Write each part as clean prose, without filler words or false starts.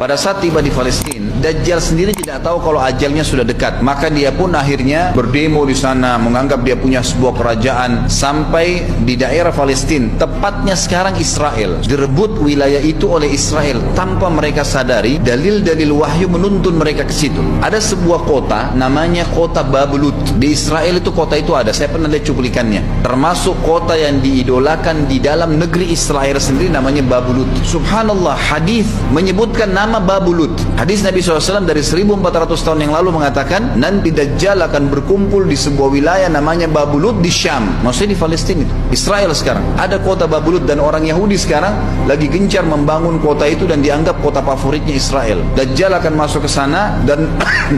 Pada saat tiba di Palestina, Dajjal sendiri tidak tahu kalau ajalnya sudah dekat. Maka dia pun akhirnya berdemo di sana, menganggap dia punya sebuah kerajaan sampai di daerah Palestina. Tepatnya sekarang Israel. Direbut wilayah itu oleh Israel tanpa mereka sadari. Dalil-dalil wahyu menuntun mereka ke situ. Ada sebuah kota namanya kota Babulut. Di Israel itu kota itu ada. Saya pernah lihat cuplikannya. Termasuk kota yang diidolakan di dalam negeri Israel sendiri namanya Babulut. Subhanallah, hadis menyebutkan nama Babulut. Hadis Nabi SAW dari 1400 tahun yang lalu mengatakan nanti Dajjal akan berkumpul di sebuah wilayah namanya Babulut di Syam. Maksudnya di Palestina itu. Israel sekarang. Ada kota Babulut dan orang Yahudi sekarang lagi gencar membangun kota itu dan dianggap kota favoritnya Israel. Dajjal akan masuk ke sana dan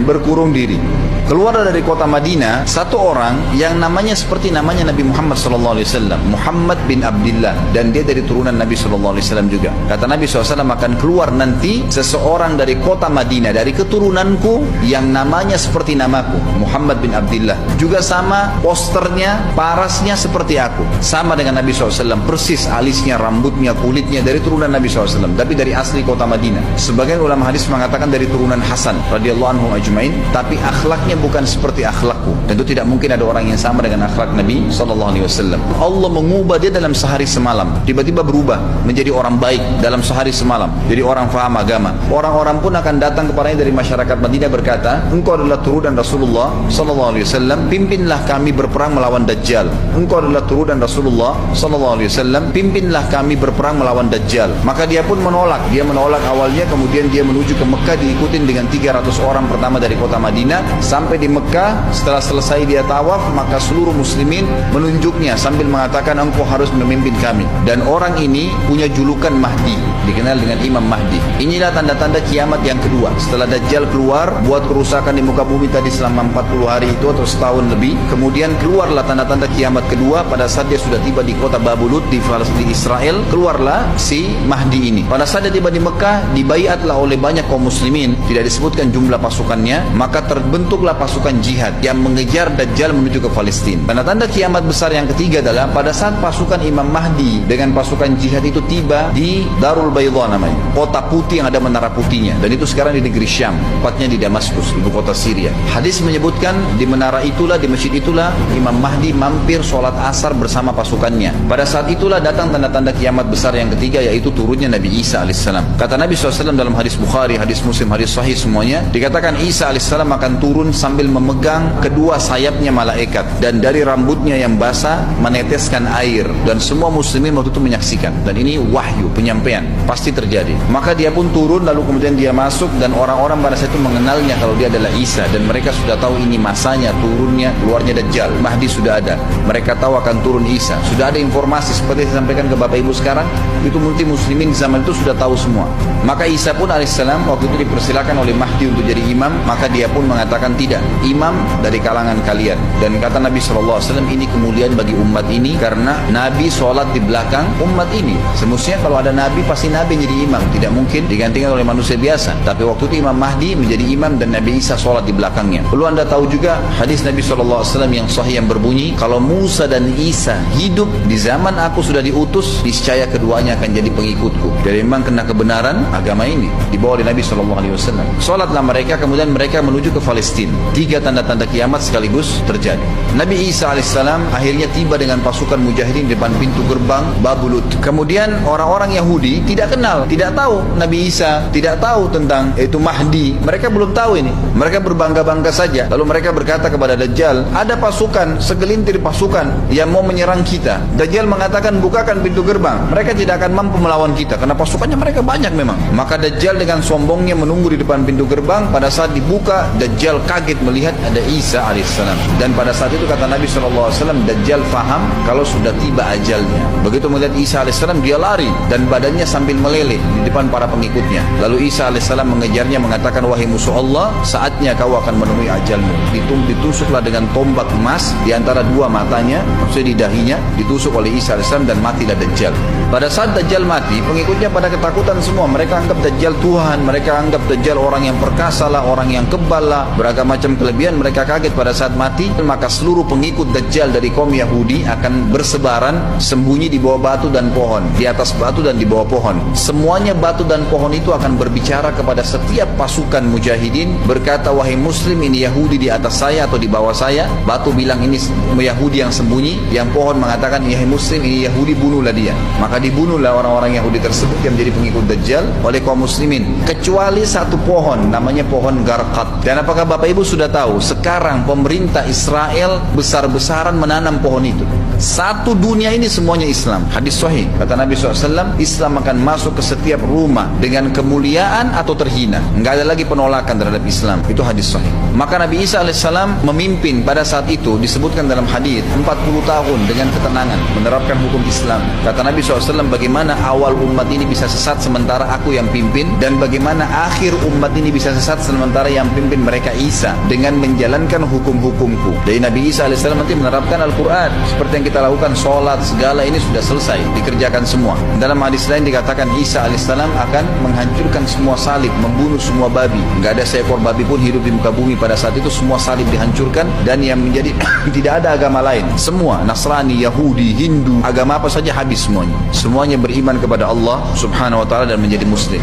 berkurung diri. Keluar dari kota Madinah satu orang yang namanya seperti namanya Nabi Muhammad SAW, Muhammad bin Abdullah, dan dia dari turunan Nabi SAW juga. Kata Nabi SAW akan keluar nanti seseorang dari kota Madinah, dari keturunanku yang namanya seperti namaku, Muhammad bin Abdullah. Juga sama posternya, parasnya seperti aku, sama dengan Nabi SAW, persis alisnya, rambutnya, kulitnya dari turunan Nabi SAW, tapi dari asli kota Madinah. Sebagian ulama hadis mengatakan dari turunan Hasan radhiyallahu anhu ajmain, tapi akhlaknya bukan seperti akhlakku. Tentu tidak mungkin ada orang yang sama dengan akhlak Nabi SAW. Allah mengubah dia dalam sehari semalam. Tiba-tiba berubah menjadi orang baik dalam sehari semalam. Jadi orang faham agama. Orang-orang pun akan datang kepadanya dari masyarakat Madinah berkata, engkau adalah turunan Rasulullah SAW, pimpinlah kami berperang melawan Dajjal. Engkau adalah turunan Rasulullah SAW, pimpinlah kami berperang melawan Dajjal. Maka dia pun menolak. Dia menolak awalnya, kemudian dia menuju ke Mekah diikutin dengan 300 orang pertama dari kota Madinah. Sampai di Mekah, setelah selesai dia tawaf, maka seluruh muslimin menunjuknya sambil mengatakan engkau harus memimpin kami. Dan orang ini punya julukan Mahdi, dikenal dengan Imam Mahdi. Inilah tanda-tanda kiamat yang kedua. Setelah Dajjal keluar, buat kerusakan di muka bumi tadi selama 40 hari itu atau setahun lebih. Kemudian keluarlah tanda-tanda kiamat kedua pada saat dia sudah tiba di kota Babulut di Israel. Keluarlah si Mahdi ini. Pada saat dia tiba di Mekah, dibaiatlah oleh banyak kaum muslimin. Tidak disebutkan jumlah pasukannya, maka terbentuklah pasukan jihad yang mengejar Dajjal menuju ke Palestina. Tanda-tanda kiamat besar yang ketiga adalah pada saat pasukan Imam Mahdi dengan pasukan jihad itu tiba di Darul Baydha namanya, kota putih yang ada menara putihnya, dan itu sekarang di negeri Syam, tepatnya di Damaskus, ibu kota Syria. Hadis menyebutkan di menara itulah, di masjid itulah Imam Mahdi mampir sholat asar bersama pasukannya. Pada saat itulah datang tanda-tanda kiamat besar yang ketiga, yaitu turunnya Nabi Isa alaihissalam. Kata Nabi SAW dalam hadis Bukhari, hadis Muslim, hadis Sahih semuanya, dikatakan Isa alaihissalam akan turun sambil memegang kedua sayapnya malaikat, dan dari rambutnya yang basah meneteskan air, dan semua muslimin waktu itu menyaksikan. Dan ini wahyu, penyampaian, pasti terjadi. Maka dia pun turun, lalu kemudian dia masuk, dan orang-orang pada saat itu mengenalnya kalau dia adalah Isa, dan mereka sudah tahu ini masanya turunnya, keluarnya Dajjal. Mahdi sudah ada, mereka tahu akan turun Isa. Sudah ada informasi seperti yang disampaikan ke Bapak Ibu sekarang, itu multi muslimin di zaman itu sudah tahu semua. Maka Isa pun alaihissalam waktu itu dipersilakan oleh Mahdi untuk jadi imam, maka dia pun mengatakan tidak, imam dari kalangan kalian. Dan kata Nabi SAW, ini kemuliaan bagi umat ini karena Nabi sholat di belakang umat ini. Semestinya kalau ada Nabi, pasti Nabi jadi imam, tidak mungkin digantikan oleh manusia biasa. Tapi waktu itu Imam Mahdi menjadi imam dan Nabi Isa sholat di belakangnya. Perlu anda tahu juga hadis Nabi SAW yang sahih yang berbunyi, kalau Musa dan Isa hidup di zaman aku sudah diutus, niscaya keduanya akan jadi pengikutku. Jadi memang kena kebenaran agama ini dibawa oleh Nabi SAW. Sholatlah mereka, kemudian mereka menuju ke Palestina. Tiga tanda-tanda kiamat sekaligus terjadi. Nabi Isa alaihissalam akhirnya tiba dengan pasukan mujahidin di depan pintu gerbang Babulut. Kemudian orang-orang Yahudi tidak kenal, tidak tahu Nabi Isa, tidak tahu tentang itu Mahdi. Mereka belum tahu ini. Mereka berbangga-bangga saja. Lalu mereka berkata kepada Dajjal, ada pasukan, segelintir pasukan yang mau menyerang kita. Dajjal mengatakan, bukakan pintu gerbang. Mereka tidak akan mampu melawan kita karena pasukannya mereka banyak memang. Maka Dajjal dengan sombongnya menunggu di depan pintu gerbang. Pada saat dibuka, Dajjal kaget melihat ada Isa alaihissalam. Dan pada saat itu kata Nabi SAW, Dajjal faham kalau sudah tiba ajalnya. Begitu melihat Isa alaihissalam, dia lari dan badannya sambil meleleh di depan para pengikutnya. Lalu Isa alaihissalam mengejarnya mengatakan, wahai musuh Allah, saatnya kau akan menemui ajalmu. Ditusuklah dengan tombak emas di antara dua matanya, maksudnya di dahinya, ditusuk oleh Isa alaihissalam dan matilah Dajjal. Pada saat Dajjal mati, pengikutnya pada ketakutan semua. Mereka anggap Dajjal Tuhan, mereka anggap Dajjal orang yang perkasa lah, orang yang kebal lah, beragam macam kelebihan. Mereka kaget pada saat mati. Maka seluruh pengikut Dajjal dari kaum Yahudi akan bersebaran sembunyi di bawah batu dan pohon, di atas batu dan di bawah pohon. Semuanya batu dan pohon itu akan berbicara kepada setiap pasukan mujahidin, berkata, wahai muslim, ini Yahudi di atas saya atau di bawah saya. Batu bilang ini Yahudi yang sembunyi, yang pohon mengatakan, wahai muslim, ini Yahudi, bunuhlah dia. Maka dibunuhlah orang-orang Yahudi tersebut yang menjadi pengikut Dajjal oleh kaum muslimin, kecuali satu pohon, namanya pohon Garqad. Dan apakah Bapak Ibu sudah tahu, sekarang pemerintah Israel besar-besaran menanam pohon itu. Satu dunia ini semuanya Islam. Hadis sahih, kata Nabi SAW, Islam akan masuk ke setiap rumah dengan kemuliaan atau terhina. Enggak ada lagi penolakan terhadap Islam. Itu hadis sahih. Maka Nabi Isa AS memimpin pada saat itu, disebutkan dalam hadis, 40 tahun dengan ketenangan menerapkan hukum Islam. Kata Nabi SAW, bagaimana awal umat ini bisa sesat sementara aku yang pimpin, dan bagaimana akhir umat ini bisa sesat sementara yang pimpin mereka Isa, dengan menjalankan hukum-hukumku. Jadi Nabi Isa AS nanti menerapkan Al-Quran seperti yang kita lakukan, sholat segala ini sudah selesai, dikerjakan semua. Dalam hadis lain dikatakan Isa alaihissalam akan menghancurkan semua salib, membunuh semua babi. Nggak ada seekor babi pun hidup di muka bumi pada saat itu, semua salib dihancurkan, dan yang menjadi tidak ada agama lain. Semua Nasrani, Yahudi, Hindu, agama apa saja habis semuanya. Semuanya beriman kepada Allah Subhanahu wa taala dan menjadi muslim.